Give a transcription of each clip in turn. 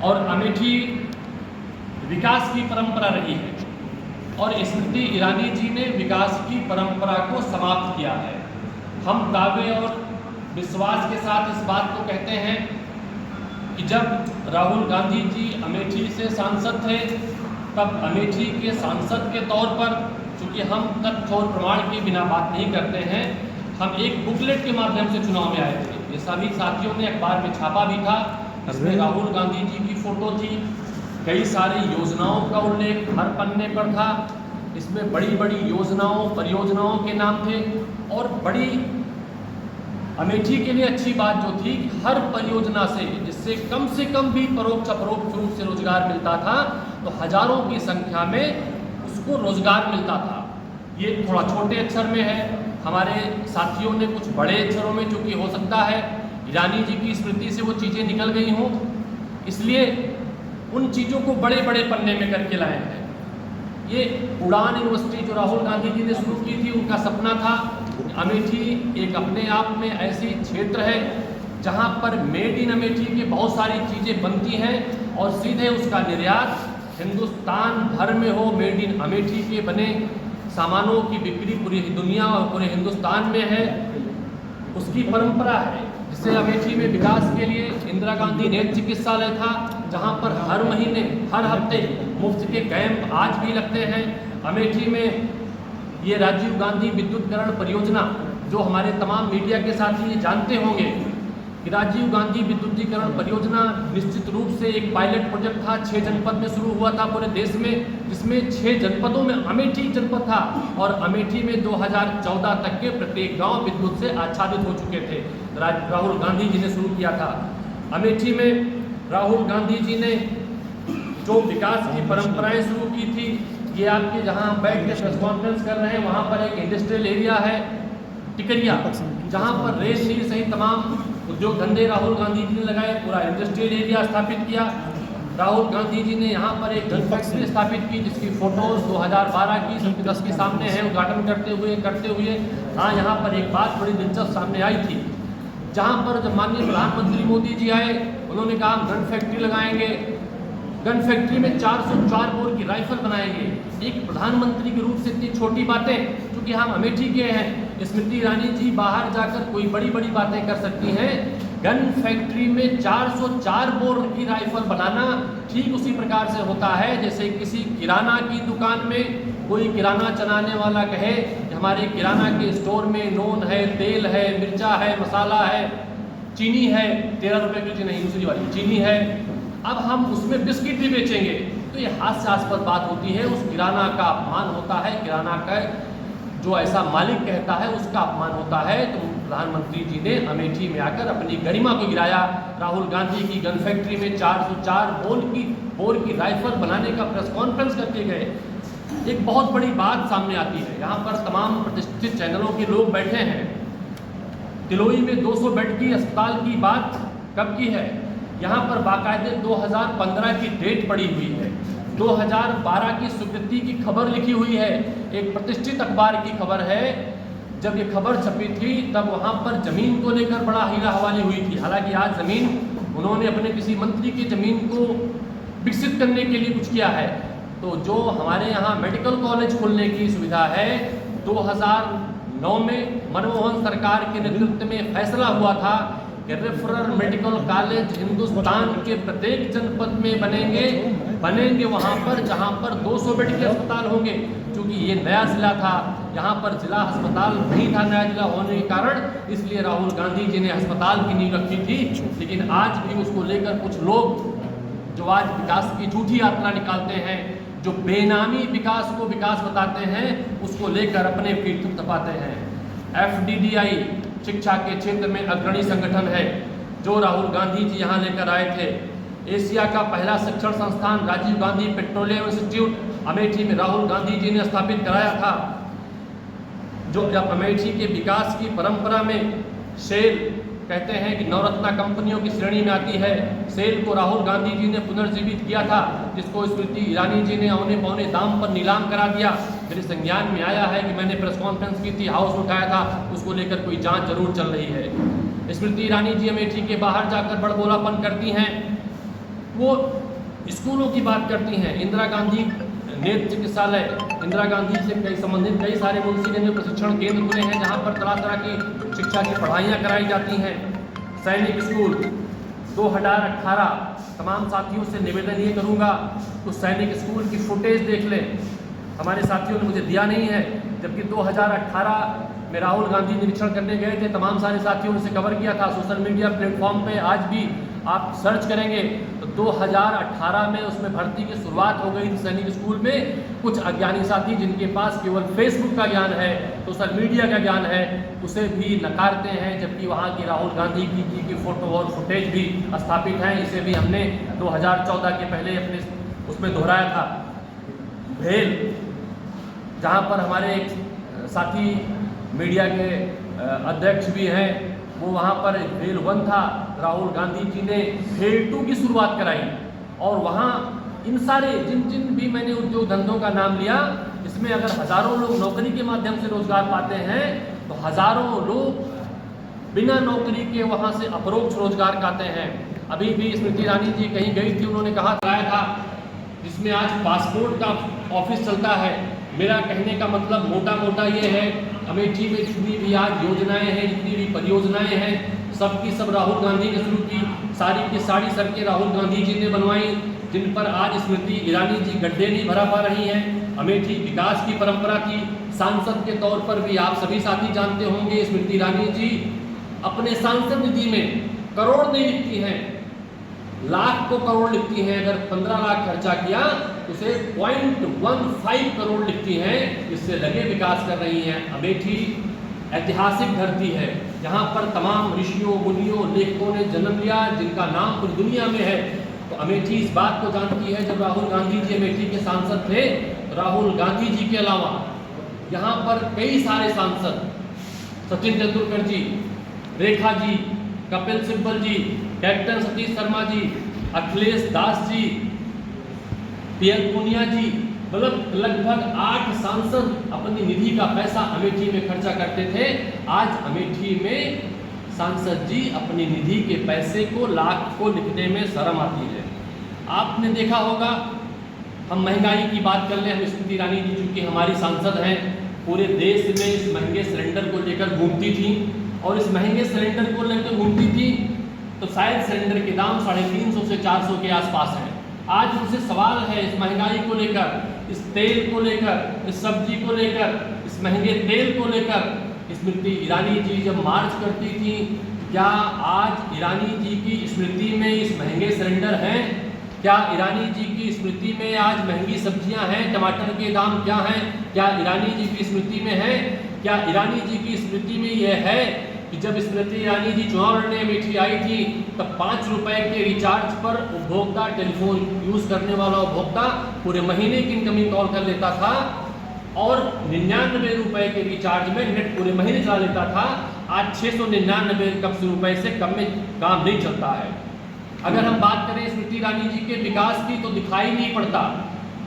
और अमेठी विकास की परंपरा रही है और स्मृति ईरानी जी ने विकास की परंपरा को समाप्त किया है। हम दावे और विश्वास के साथ इस बात को कहते हैं कि जब राहुल गांधी जी अमेठी से सांसद थे तब अमेठी के सांसद के तौर पर, चूँकि हम तथ्य और प्रमाण के बिना बात नहीं करते हैं, हम एक बुकलेट के माध्यम से चुनाव में आए थे। ये सभी साथियों ने अखबार में छापा भी था। इसमें राहुल गांधी जी की फोटो थी, कई सारी योजनाओं का उल्लेख हर पन्ने पर था। इसमें बड़ी बड़ी योजनाओं परियोजनाओं के नाम थे और बड़ी अमेठी के लिए अच्छी बात जो थी, हर परियोजना से जिससे कम भी परोक्ष अपरोक्ष रूप से रोजगार मिलता था तो हजारों की संख्या में उसको रोजगार मिलता था। ये थोड़ा छोटे अक्षर में है, हमारे साथियों ने कुछ बड़े अक्षरों में, चूँकि हो सकता है ईरानी जी की स्मृति से वो चीज़ें निकल गई हों, इसलिए उन चीज़ों को बड़े बड़े पन्ने में करके लाए हैं। ये उड़ान यूनिवर्सिटी जो राहुल गांधी जी ने शुरू की थी, उनका सपना था। अमेठी एक अपने आप में ऐसी क्षेत्र है जहां पर मेड इन अमेठी की बहुत सारी चीज़ें बनती हैं और सीधे उसका निर्यात हिंदुस्तान भर में हो। मेड इन अमेठी के बने सामानों की बिक्री पूरी दुनिया और पूरे हिंदुस्तान में है, उसकी परंपरा है। जिससे अमेठी में विकास के लिए इंदिरा गांधी नेत्र चिकित्सालय था, जहां पर हर महीने हर हफ्ते मुफ्त के कैंप आज भी लगते हैं। अमेठी में ये राजीव गांधी विद्युतीकरण परियोजना, जो हमारे तमाम मीडिया के साथी जानते होंगे कि राजीव गांधी विद्युतीकरण परियोजना निश्चित रूप से एक पायलट प्रोजेक्ट था। 6 जनपद में शुरू हुआ था पूरे देश में, जिसमें 6 जनपदों में अमेठी जनपद था और अमेठी में 2014 तक के प्रत्येक गांव विद्युत से आच्छादित हो चुके थे। राहुल गांधी जी ने शुरू किया था। अमेठी में राहुल गांधी जी ने जो विकास की परंपराएं शुरू की थी, ये आपके जहां हम बैठ के प्रेस कॉन्फ्रेंस कर रहे हैं वहां पर एक इंडस्ट्रियल एरिया है टिकरिया, जहां पर रेल नीर सहित तमाम उद्योग धंधे राहुल गांधी जी ने लगाए, पूरा इंडस्ट्रियल एरिया स्थापित किया। राहुल गांधी जी ने यहाँ पर एक गन फैक्ट्री स्थापित की, जिसकी फोटोज 2012 की 10 के सामने है उद्घाटन करते हुए। हाँ, यहाँ पर एक बात बड़ी दिलचस्प सामने आई थी, जहाँ पर जब माननीय प्रधानमंत्री मोदी जी आए, उन्होंने कहा हम गन फैक्ट्री लगाएंगे, गन फैक्ट्री में 404 बोर की राइफल बनाएंगे। एक प्रधानमंत्री के रूप से इतनी छोटी बातें, क्योंकि हम अमेठी के हैं, स्मृति ईरानी जी बाहर जाकर कोई बड़ी बड़ी बातें कर सकती हैं। गन फैक्ट्री में 404 बोर की राइफल बनाना ठीक उसी प्रकार से होता है जैसे किसी किराना की दुकान में कोई किराना चलाने वाला कहे कि हमारे किराना के स्टोर में नून है, तेल है, मिर्चा है, मसाला है, चीनी है, 13 रुपये की नहीं, दूसरी वाली चीनी है, अब हम उसमें बिस्किट भी बेचेंगे। तो ये हास्यास्पद बात होती है, उस किराना का अपमान होता है, किराना का जो ऐसा मालिक कहता है उसका अपमान होता है। तो प्रधानमंत्री जी ने अमेठी में आकर अपनी गरिमा को गिराया। राहुल गांधी की गन फैक्ट्री में 404 बोर की राइफल बनाने का प्रेस कॉन्फ्रेंस करके गए। एक बहुत बड़ी बात सामने आती है, यहाँ पर तमाम प्रतिष्ठित चैनलों के लोग बैठे हैं। तिलोई में 200 बेड की अस्पताल की बात कब की है? यहाँ पर बाकायदे 2015 की डेट पड़ी हुई है, 2012 की स्वीकृति की खबर लिखी हुई है, एक प्रतिष्ठित अखबार की खबर है। जब ये खबर छपी थी तब वहाँ पर ज़मीन को लेकर बड़ा हीरा हवाली हुई थी। हालांकि आज ज़मीन उन्होंने अपने किसी मंत्री की ज़मीन को विकसित करने के लिए कुछ किया है। तो जो हमारे यहाँ मेडिकल कॉलेज खोलने की सुविधा है, 2009 में मनमोहन सरकार के नेतृत्व में फैसला हुआ था कि रेफरल मेडिकल कॉलेज हिंदुस्तान के प्रत्येक जनपद में बनेंगे वहाँ पर जहाँ पर 200 बेड के अस्पताल होंगे। क्योंकि ये नया जिला था, यहाँ पर जिला अस्पताल नहीं था नया जिला होने के कारण, इसलिए राहुल गांधी जी ने अस्पताल की नींव रखी थी। लेकिन आज भी उसको लेकर कुछ लोग जो आज विकास की झूठी यात्रा निकालते हैं, जो बेनामी विकास को विकास बताते हैं, उसको लेकर अपने पीठ थपथपाते हैं। FDDI शिक्षा के क्षेत्र में अग्रणी संगठन है जो राहुल गांधी जी यहाँ लेकर आए थे। एशिया का पहला शिक्षण संस्थान राजीव गांधी पेट्रोलियम इंस्टीट्यूट अमेठी में राहुल गांधी जी ने स्थापित कराया था, जो जब अमेठी के विकास की परंपरा में सेल कहते हैं कि नवरत्ना कंपनियों की श्रेणी में आती है। सेल को राहुल गांधी जी ने पुनर्जीवित किया था, जिसको स्मृति ईरानी जी ने औने पौने दाम पर नीलाम करा दिया। मेरे संज्ञान में आया है कि मैंने प्रेस कॉन्फ्रेंस की थी, हाउस उठाया था, उसको लेकर कोई जांच जरूर चल रही है। स्मृति ईरानी जी अमेठी के बाहर जाकर बड़बोलापन करती हैं, वो स्कूलों की बात करती हैं। इंदिरा गांधी नेत्र चिकित्सालय, इंदिरा गांधी से कई संबंधित कई सारे मुंशीगंज में प्रशिक्षण केंद्र खुले हैं जहाँ पर तरह तरह की शिक्षा की पढ़ाइयाँ कराई जाती हैं। सैनिक स्कूल 2018, तमाम साथियों से निवेदन ये करूँगा उस सैनिक स्कूल की फुटेज देख लें। हमारे साथियों ने मुझे दिया नहीं है, जबकि 2018 में राहुल गांधी निरीक्षण करने गए थे। तमाम सारे साथियों ने उसे कवर किया था सोशल मीडिया प्लेटफॉर्म पे। आज भी आप सर्च करेंगे तो 2018 में उसमें भर्ती की शुरुआत हो गई थी सैनिक स्कूल में। कुछ अज्ञानी साथी जिनके पास केवल फेसबुक का ज्ञान है, सोशल मीडिया का ज्ञान है, उसे भी नकारते हैं, जबकि वहाँ की राहुल गांधी की फोटो और फुटेज भी स्थापित हैं। इसे भी हमने 2014 के पहले अपने उसमें दोहराया था। भेल, जहाँ पर हमारे एक साथी मीडिया के अध्यक्ष भी हैं, वो वहाँ पर भेल 1 था, राहुल गांधी जी ने भेल 2 की शुरुआत कराई। और वहाँ इन सारे जिन जिन भी मैंने उद्योग धंधों का नाम लिया, इसमें अगर हज़ारों लोग नौकरी के माध्यम से रोजगार पाते हैं तो हज़ारों लोग बिना नौकरी के वहाँ से अपरोक्ष रोजगार पाते हैं। अभी भी स्मृति ईरानी जी कहीं गई थी, उन्होंने कहा था जिसमें आज पासपोर्ट का ऑफिस चलता है। मेरा कहने का मतलब मोटा मोटा ये है, अमेठी में जितनी भी आज योजनाएं हैं, जितनी भी परियोजनाएं हैं, सबकी सब राहुल गांधी ने शुरू की। सारी की सारी सड़कें राहुल गांधी जी ने बनवाई, जिन पर आज स्मृति ईरानी जी गड्ढे नहीं भरा पा रही हैं। अमेठी विकास की परंपरा की सांसद के तौर पर भी आप सभी साथी जानते होंगे, स्मृति ईरानी जी अपने सांसद निधि में करोड़ नहीं लिखती हैं, लाख को करोड़ लिखती हैं। अगर 15 लाख खर्चा किया तो उसे 0.15 करोड़ लिखती हैं, इससे लगे विकास कर रही हैं। अमेठी ऐतिहासिक धरती है, जहाँ पर तमाम ऋषियों मुनियों लेखकों ने जन्म लिया, जिनका नाम पूरी दुनिया में है। तो अमेठी इस बात को जानती है। जब राहुल गांधी जी अमेठी के सांसद थे, राहुल गांधी जी के अलावा यहाँ पर कई सारे सांसद, सचिन तेंदुलकर जी, रेखा जी, कपिल सिब्बल जी, कैप्टन सतीश शर्मा जी, अखिलेश दास जी, पीएल पूनिया जी, मतलब लगभग 8 सांसद अपनी निधि का पैसा अमेठी में खर्चा करते थे। आज अमेठी में सांसद जी अपनी निधि के पैसे को लाख को लिखने में शर्म आती है। आपने देखा होगा, हम महंगाई की बात कर लें, हम स्मृति ईरानी जी चूँकि हमारी सांसद हैं, पूरे देश में इस महंगे सिलेंडर को लेकर घूमती थी और इस महंगे सिलेंडर को लेकर घूमती थी तो शायद सिलेंडर के दाम 350 से 400 के आसपास हैं। आज उनसे सवाल है इस महंगाई को लेकर, इस तेल को लेकर, इस सब्जी को लेकर, इस महंगे तेल को लेकर स्मृति ईरानी जी जब मार्च करती थी, क्या आज ईरानी जी की स्मृति में इस महंगे सिलेंडर हैं? क्या ईरानी जी की स्मृति में आज महंगी सब्जियां हैं? टमाटर के दाम क्या हैं? क्या ईरानी जी की स्मृति में है? क्या ईरानी जी की स्मृति में यह है कि जब स्मृति ईरानी जी चुनाव लड़ने अमेठी आई थी तब 5 रुपए के रिचार्ज पर उपभोक्ता, टेलीफोन यूज़ करने वाला उपभोक्ता पूरे महीने की इनकमिंग कॉल कर लेता था और 99 रुपए के रिचार्ज में नेट पूरे महीने चला लेता था। आज 699 रुपए से कम में काम नहीं चलता है। अगर हम बात करें स्मृति ईरानी जी के विकास की तो दिखाई नहीं पड़ता।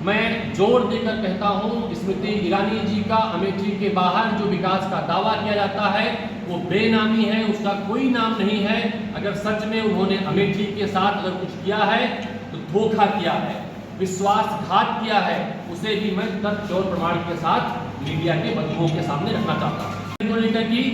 मैं जोर देकर कहता हूँ, स्मृति ईरानी जी का अमेठी के बाहर जो विकास का दावा किया जाता है वो बेनामी है, उसका कोई नाम नहीं है। अगर सच में उन्होंने अमेठी के साथ अगर कुछ किया है तो धोखा किया है, विश्वासघात किया है, उसे भी मैं तथ्य और प्रमाण के साथ मीडिया के बंधुओं के सामने रखना चाहता हूँ। को लेकर कि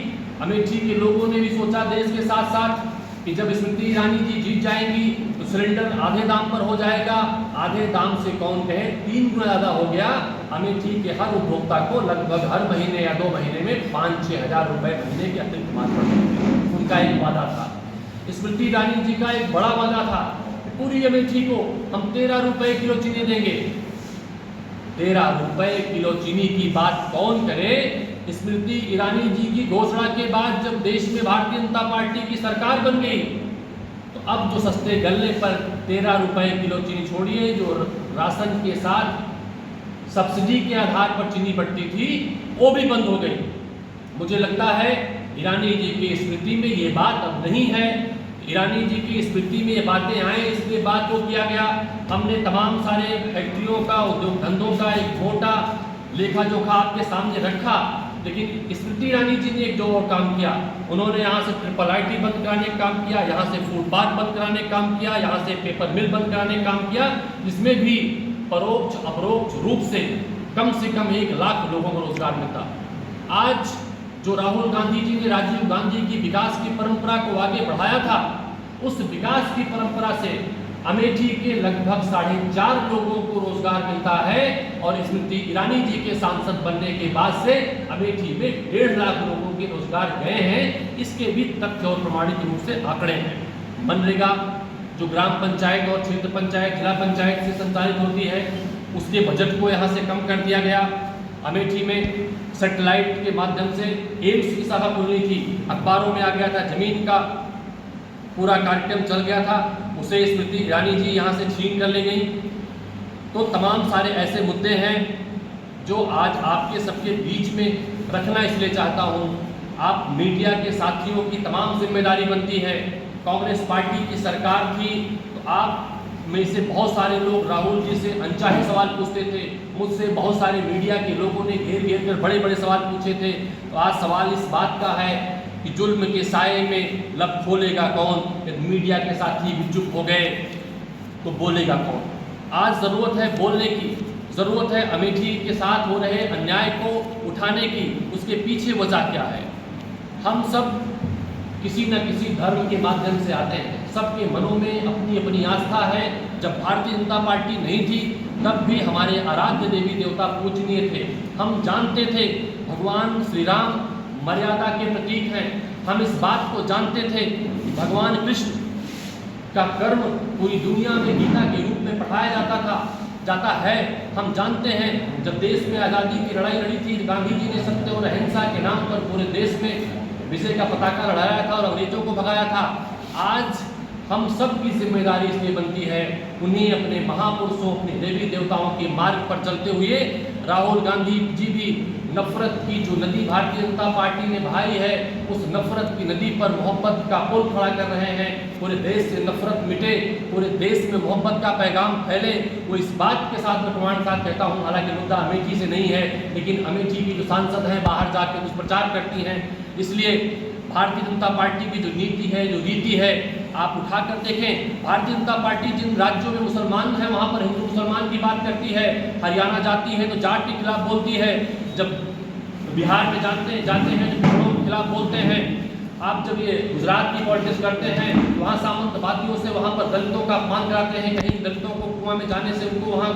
अमेठी के लोगों ने भी सोचा देश के साथ साथ कि जब स्मृति ईरानी जी जीत जाएंगी तो सिलेंडर आधे दाम पर हो जाएगा। आधे दाम से कौन कहे 3 गुना ज़्यादा हो गया। अमेठी के हर उपभोक्ता को लगभग हर महीने या 2 महीने में 5-6 हज़ार रुपये महीने के अतिरिक्त मात्र पड़ते। उनका एक वादा था, स्मृति ईरानी जी का एक बड़ा वादा था, पूरी अमेठी को हम 13 रुपये किलो चीनी देंगे। 13 रुपये किलो चीनी की बात कौन करे? स्मृति ईरानी जी की घोषणा के बाद जब देश में भारतीय जनता पार्टी की सरकार बन गई तो अब जो सस्ते गल्ले पर 13 रुपये किलो चीनी छोड़िए, जो राशन के साथ सब्सिडी के आधार पर चीनी बढ़ती थी वो भी बंद हो गई। मुझे लगता है ईरानी जी की स्मृति में ये बात अब नहीं है। ईरानी जी की स्मृति में ये बातें आए इसलिए बात को किया गया। हमने तमाम सारे फैक्ट्रियों का, उद्योग धंधों का एक मोटा लेखा जोखा आपके सामने रखा। लेकिन स्मृति ईरानी जी ने एक जो और काम किया, उन्होंने यहाँ से IIIT बंद कराने का काम किया, यहाँ से फूड पार्क बंद कराने का काम किया, यहाँ से पेपर मिल बंद कराने का काम किया, जिसमें भी परोक्ष अपरोक्ष रूप से कम 1 लाख लोगों को रोजगार मिलता। आज जो राहुल गांधी जी ने राजीव गांधी की विकास की परंपरा को आगे बढ़ाया था, उस विकास की परंपरा से अमेठी के लगभग 4.5 लोगों को रोजगार मिलता है और स्मृति ईरानी जी के सांसद बनने के बाद से अमेठी में 1.5 लाख लोगों के रोजगार गए हैं। इसके भी तथ्य और प्रमाणित रूप से आंकड़े हैं। मनरेगा जो ग्राम पंचायत और क्षेत्र पंचायत, जिला पंचायत से संचालित होती है, उसके बजट को यहाँ से कम कर दिया गया। अमेठी में सैटेलाइट के माध्यम से एम्स की सभा खुल रही थी, अखबारों में आ गया था, जमीन का पूरा कार्यक्रम चल गया था, उसे स्मृति ईरानी जी यहाँ से छीन कर ले गई। तो तमाम सारे ऐसे मुद्दे हैं जो आज आपके सबके बीच में रखना इसलिए चाहता हूँ। आप मीडिया के साथियों की तमाम जिम्मेदारी बनती है। कांग्रेस पार्टी की सरकार थी तो आप में से बहुत सारे लोग राहुल जी से अनचाहे सवाल पूछते थे, मुझसे बहुत सारे मीडिया के लोगों ने घेर घेर कर बड़े बड़े सवाल पूछे थे। तो आज सवाल इस बात का है कि जुल्म के साये में लब खोलेगा कौन? यदि मीडिया के साथी भी चुप हो गए तो बोलेगा कौन? आज ज़रूरत है बोलने की, ज़रूरत है अमेठी के साथ हो रहे अन्याय को उठाने की। उसके पीछे वजह क्या है? हम सब किसी न किसी धर्म के माध्यम से आते हैं, सबके मनों में अपनी अपनी आस्था है। जब भारतीय जनता पार्टी नहीं थी तब भी हमारे आराध्य देवी देवता पूजनीय थे। हम जानते थे भगवान श्री राम मर्यादा के प्रतीक हैं। हम इस बात को जानते थे कि भगवान कृष्ण का कर्म पूरी दुनिया में गीता के रूप में पढ़ाया जाता है। हम जानते हैं जब देश में आज़ादी की लड़ाई लड़ी थी, गांधी जी ने सत्य और अहिंसा के नाम पर पूरे देश में विजय का पताका लहराया था और अंग्रेजों को भगाया था। आज हम सब की जिम्मेदारी इसलिए बनती है उन्हीं अपने महापुरुषों, अपने देवी देवताओं के मार्ग पर चलते हुए राहुल गांधी जी भी नफरत की जो नदी भारतीय जनता पार्टी ने बहाई है, उस नफरत की नदी पर मोहब्बत का पुल खड़ा कर रहे हैं। पूरे देश से नफरत मिटे, पूरे देश में मोहब्बत का पैगाम फैले, वो इस बात के साथ मैं प्रमाण के साथ कहता हूँ। हालांकि मुद्दा अमेठी से नहीं है, लेकिन अमेठी की जो सांसद हैं बाहर जाकर दुष्प्रचार करती हैं, इसलिए भारतीय जनता पार्टी की जो नीति है, जो रीति है, आप उठा कर देखें। भारतीय जनता पार्टी जिन राज्यों में मुसलमान हैं वहाँ पर हिंदू मुसलमान की बात करती है, हरियाणा जाती है तो जाट के खिलाफ बोलती है, जब बिहार में जाते हैं तो पिछड़ों के खिलाफ बोलते हैं। आप जब ये गुजरात की पॉलिटिक्स करते हैं तो वहाँ सामंतवादियों से वहाँ पर दलितों का अपमान कराते हैं। कहीं दलितों को कुआं में जाने से उनको वहाँ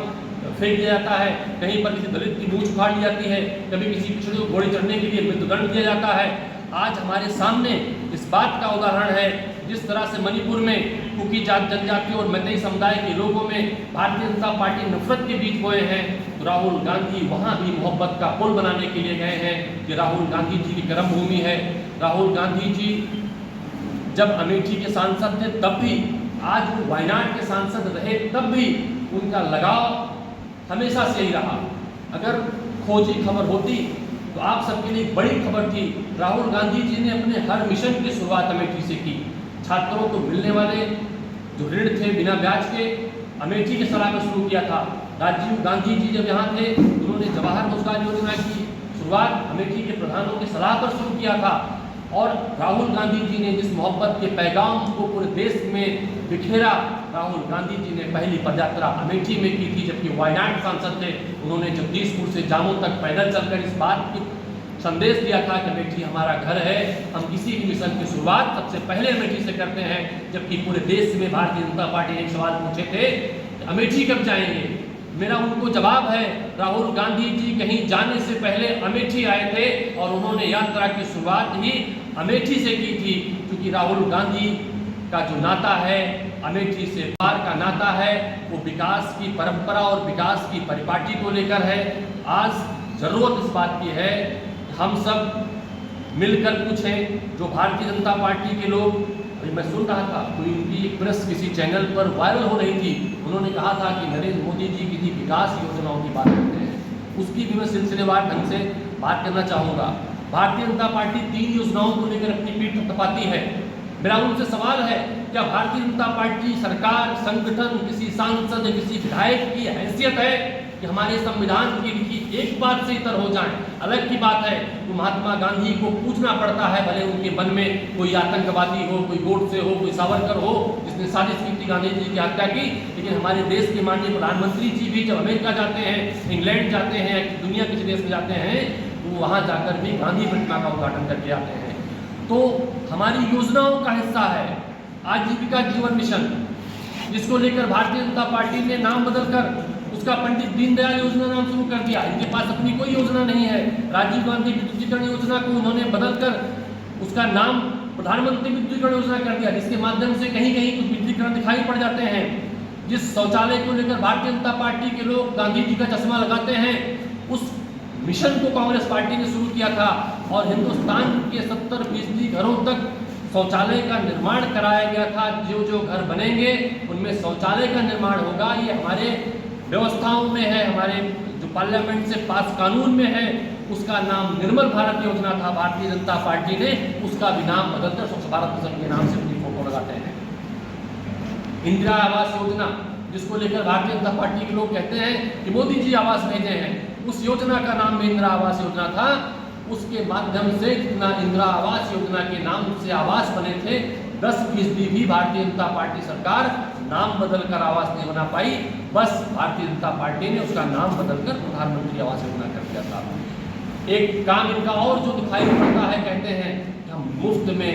फेंक दिया जाता है, कहीं पर किसी दलित की मूंछ उखाड़ ली जाती है, कभी किसी पिछड़े को घोड़े चढ़ने के लिए मृत्युदंड दिया जाता है। आज हमारे सामने इस बात का उदाहरण है जिस तरह से मणिपुर में कुकी जनजाति और मैतेई समुदाय के लोगों में भारतीय जनता पार्टी नफरत के बीच बोए हैं, तो राहुल गांधी वहाँ भी मोहब्बत का पुल बनाने के लिए गए हैं। कि राहुल गांधी जी की कर्म भूमि है। राहुल गांधी जी जब अमेठी के सांसद थे तब भी, आज वो वायनाड के सांसद रहे तब भी उनका लगाव हमेशा से ही रहा। अगर खोजी खबर होती तो आप सबके लिए बड़ी खबर थी। राहुल गांधी जी ने अपने हर मिशन की शुरुआत अमेठी से की। छात्रों को मिलने वाले जो ऋण थे बिना ब्याज के, अमेठी के सलाह में शुरू किया था। राजीव गांधी जी जब यहाँ थे उन्होंने जवाहर रोजगार योजना की शुरुआत अमेठी के प्रधानों की सलाह पर शुरू किया था। और राहुल गांधी जी ने जिस मोहब्बत के पैगाम को पूरे देश में बिखेरा, राहुल गांधी जी ने पहली पदयात्रा अमेठी में की थी। जबकि वायनाड सांसद थे, उन्होंने जगदीशपुर से जामो तक पैदल चलकर इस बात की संदेश दिया था कि अमेठी हमारा घर है, हम किसी भी मिशन की शुरुआत सबसे पहले अमेठी से करते हैं। जबकि पूरे देश में भारतीय जनता पार्टी ने एक सवाल पूछे थे, अमेठी कब जाएंगे? मेरा उनको जवाब है, राहुल गांधी जी कहीं जाने से पहले अमेठी आए थे और उन्होंने यात्रा की शुरुआत ही अमेठी से की थी। क्योंकि राहुल गांधी का जो नाता है अमेठी से पार का नाता है, वो विकास की परंपरा और विकास की परिपाटी को लेकर है। आज ज़रूरत इस बात की है कि हम सब मिलकर पूछें। जो भारतीय जनता पार्टी के लोग, मैं सुन रहा था कोई उनकी एक प्रेस किसी चैनल पर वायरल हो रही थी, उन्होंने कहा था कि नरेंद्र मोदी जी किसी विकास योजनाओं की बात करते हैं, उसकी भी मैं सिलसिलेवार ढंग से बात करना चाहूँगा। भारतीय जनता पार्टी 3 योजनाओं को लेकर अपनी पीठ थपथपाती है। मेरा उनसे सवाल है, क्या भारतीय जनता पार्टी सरकार, संगठन, किसी सांसद, किसी विधायक की हैसियत है कि हमारे संविधान की लिखी एक बात से इतर हो जाएं। अलग की बात है तो महात्मा गांधी को पूछना पड़ता है, भले उनके मन में कोई आतंकवादी हो, कोई गोडसे हो, कोई सावरकर हो जिसने साजिश की थी गांधी जी की हत्या की, लेकिन हमारे देश के माननीय प्रधानमंत्री जी भी जब अमेरिका जाते हैं, इंग्लैंड जाते हैं, दुनिया किसी देश में जाते हैं तो वहाँ जाकर भी गांधी प्रतिमा का उद्घाटन करके आते हैं। तो हमारी योजनाओं का हिस्सा है आजीविका जीवन मिशन, जिसको लेकर भारतीय जनता पार्टी ने नाम बदलकर उसका पंडित दीनदयाल योजना नाम शुरू कर दिया। इनके पास अपनी कोई योजना नहीं है। राजीव गांधी विद्युतीकरण योजना को उन्होंने बदलकर उसका नाम प्रधानमंत्री विद्युतीकरण योजना कर दिया, जिसके माध्यम से कहीं कहीं कुछ विद्युतीकरण दिखाई पड़ जाते हैं। जिस शौचालय को लेकर भारतीय जनता पार्टी के लोग गांधी जी का चश्मा लगाते हैं, उस मिशन को कांग्रेस पार्टी ने शुरू किया था और हिंदुस्तान के 70% घरों तक शौचालय का निर्माण कराया गया था। जो जो घर बनेंगे उनमें शौचालय का निर्माण होगा। ये हमारे व्यवस्थाओं में है, हमारे जो पार्लियामेंट से पास कानून में है। उसका नाम निर्मल भारत योजना था। भारतीय जनता पार्टी ने उसका भी नाम बदलकर स्वच्छ भारत मिशन के नाम से अपनी फोटो लगाते हैं। इंदिरा आवास योजना, जिसको लेकर भारतीय जनता पार्टी के लोग कहते हैं कि मोदी जी आवास भेजे हैं, उस योजना का नाम भी इंदिरा आवास योजना था। उसके माध्यम से जितना इंदिरा आवास योजना के नाम से आवास बने थे, 10% भी भारतीय जनता पार्टी सरकार नाम बदलकर आवास नहीं बना पाई। बस भारतीय जनता पार्टी ने उसका नाम बदलकर प्रधानमंत्री आवास योजना कर दिया था। एक काम इनका और जो दिखाई पड़ता है, कहते हैं कि हम मुफ्त में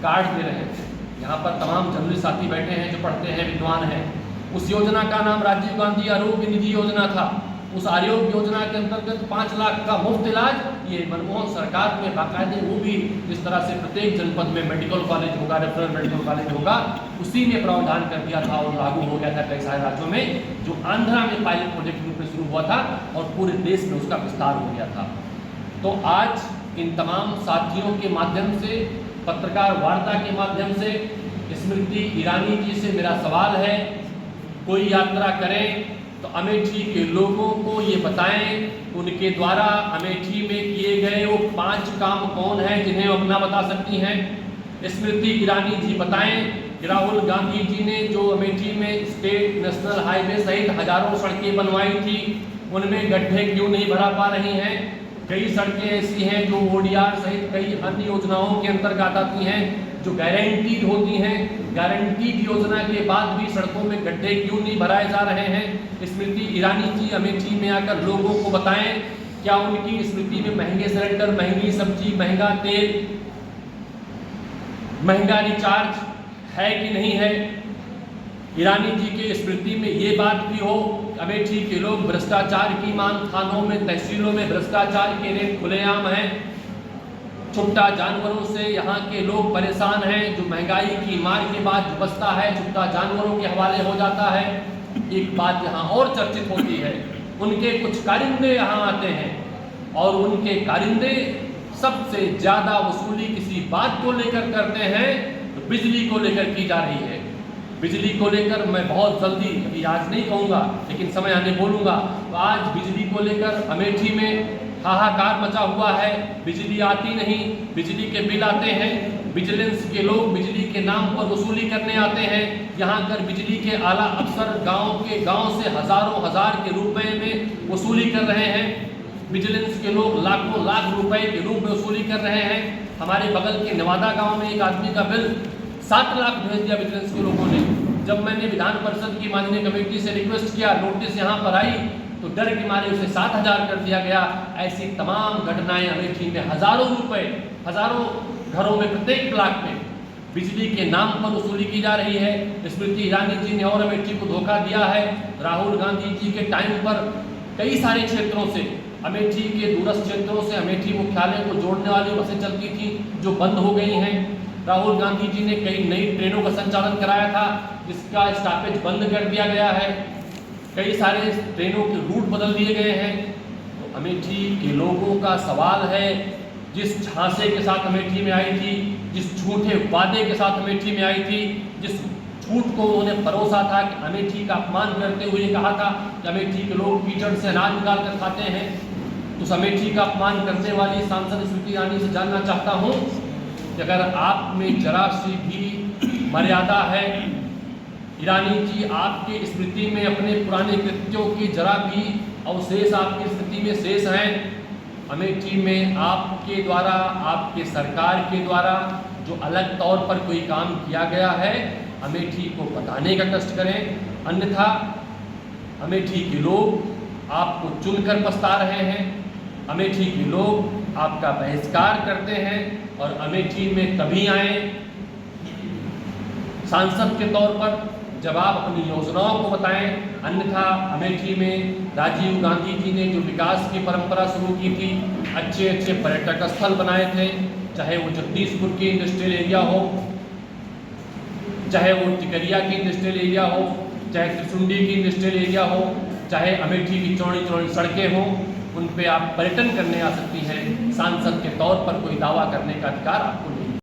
कार्ड दे रहे हैं। यहाँ पर तमाम जर्नलिस्ट साथी बैठे हैं जो पढ़ते हैं, विद्वान हैं। उस योजना का नाम राजीव गांधी आरोग्य निधि योजना था। उस आरोग्य योजना के अंतर्गत 5 लाख का मुफ्त इलाज, ये मनमोहन सरकार में बाकायदे वो भी जिस तरह से प्रत्येक जनपद में मेडिकल कॉलेज होगा, रेफरल मेडिकल कॉलेज होगा, उसी में प्रावधान कर दिया था और लागू हो गया था कई सारे राज्यों में, जो आंध्रा में पायलट प्रोजेक्ट के रूप में शुरू हुआ था और पूरे देश में उसका विस्तार हो गया था। तो आज इन तमाम साथियों के माध्यम से, पत्रकार वार्ता के माध्यम से स्मृति ईरानी जी से मेरा सवाल है, कोई यात्रा करें तो अमेठी के लोगों को ये बताएं, उनके द्वारा अमेठी में किए गए वो 5 काम कौन हैं जिन्हें वो अपना बता सकती हैं। स्मृति ईरानी जी बताएं कि राहुल गांधी जी ने जो अमेठी में स्टेट नेशनल हाईवे सहित हजारों सड़कें बनवाई थी, उनमें गड्ढे क्यों नहीं भरा पा रही हैं। कई सड़कें ऐसी हैं जो ओडीआर सहित कई अन्य योजनाओं के अंतर्गत आती हैं, जो गारंटीड होती हैं। गारंटीड योजना के बाद भी सड़कों में गड्ढे क्यों नहीं भराए जा रहे हैं। स्मृति ईरानी जी अमेठी में आकर लोगों को बताएं, क्या उनकी स्मृति में महंगे सिलेंडर, महंगी सब्जी, महंगा तेल, महंगा रिचार्ज है कि नहीं है। ईरानी जी के स्मृति में ये बात भी हो, अमेठी के लोग भ्रष्टाचार की मांग, थानों में, तहसीलों में भ्रष्टाचार के रेट खुलेआम हैं। छुट्टा जानवरों से यहाँ के लोग परेशान हैं, जो महंगाई की मार के बाद जो बचता है छुट्टा जानवरों के हवाले हो जाता है। एक बात यहाँ और चर्चित होती है, उनके कुछ कारिंदे यहाँ आते हैं और उनके कारिंदे सबसे ज़्यादा वसूली किसी बात को लेकर करते हैं तो बिजली को लेकर की जा रही है। बिजली को लेकर मैं बहुत जल्दी, अभी आज नहीं कहूँगा लेकिन समय आने बोलूँगा, तो आज बिजली को लेकर अमेठी में हाहाकार मचा हुआ है। बिजली आती नहीं, बिजली के बिल आते हैं, विजिलेंस के लोग बिजली के नाम पर वसूली करने आते हैं। यहाँ कर बिजली के आला अफसर गांव से हजारों हजार के रुपए में वसूली कर रहे हैं। विजिलेंस के लोग लाखों लाख रुपए के रूप में वसूली कर रहे हैं। हमारे बगल के नवादा गाँव में एक आदमी का बिल 7 लाख भेज दिया विजिलेंस के लोगों ने। जब मैंने विधान परिषद की माननीय कमेटी से रिक्वेस्ट किया, नोटिस यहाँ पर आई, तो डर के मारे उसे 7,000 कर दिया गया। ऐसी तमाम घटनाएं अमेठी में हजारों रुपए, हजारों घरों में प्रत्येक ब्लॉक में बिजली के नाम पर वसूली की जा रही है। स्मृति ईरानी जी ने और अमेठी को धोखा दिया है। राहुल गांधी जी के टाइम पर कई सारे क्षेत्रों से, अमेठी के दूरस्थ क्षेत्रों से अमेठी मुख्यालय को जोड़ने वाली बसें चलती थी जो बंद हो गई हैं। राहुल गांधी जी ने कई नई ट्रेनों का संचालन कराया था जिसका स्टॉपेज बंद कर दिया गया है। कई सारे ट्रेनों के रूट बदल दिए गए हैं। तो अमेठी के लोगों का सवाल है, जिस झांसे के साथ अमेठी में आई थी, जिस झूठे वादे के साथ अमेठी में आई थी, जिस झूठ को उन्होंने परोसा था कि अमेठी का अपमान करते हुए कहा था कि अमेठी के लोग कीचड़ से अनाज निकाल कर खाते हैं, तो उस अमेठी का अपमान करने वाली सांसद स्मृति ईरानी से जानना चाहता हूँ कि अगर आप में जरा सी भी मर्यादा है, ईरानी जी आपके स्मृति में अपने पुराने कृत्यों की जरा भी अवशेष आपकी स्थिति में शेष हैं। अमेठी में आपके द्वारा, आपके सरकार के द्वारा जो अलग तौर पर कोई काम किया गया है, अमेठी को बताने का कष्ट करें, अन्यथा अमेठी के लोग आपको चुनकर पछता रहे हैं। अमेठी के लोग आपका बहिष्कार करते हैं और अमेठी में तभी आए सांसद के तौर पर जब आप अपनी योजनाओं को बताएं, अन्यथा अमेठी में राजीव गांधी जी ने जो विकास की परंपरा शुरू की थी, अच्छे अच्छे पर्यटक स्थल बनाए थे, चाहे वो जगदीशपुर की इंडस्ट्रियल एरिया हो, चाहे वो टिकरिया की इंडस्ट्रियल एरिया हो, चाहे त्रिशुंडी की इंडस्ट्रियल एरिया हो, चाहे अमेठी की चौड़ी चौड़ी सड़कें हों, उन पे आप पर्यटन करने आ सकती हैं। सांसद के तौर पर कोई दावा करने का अधिकार आपको नहीं।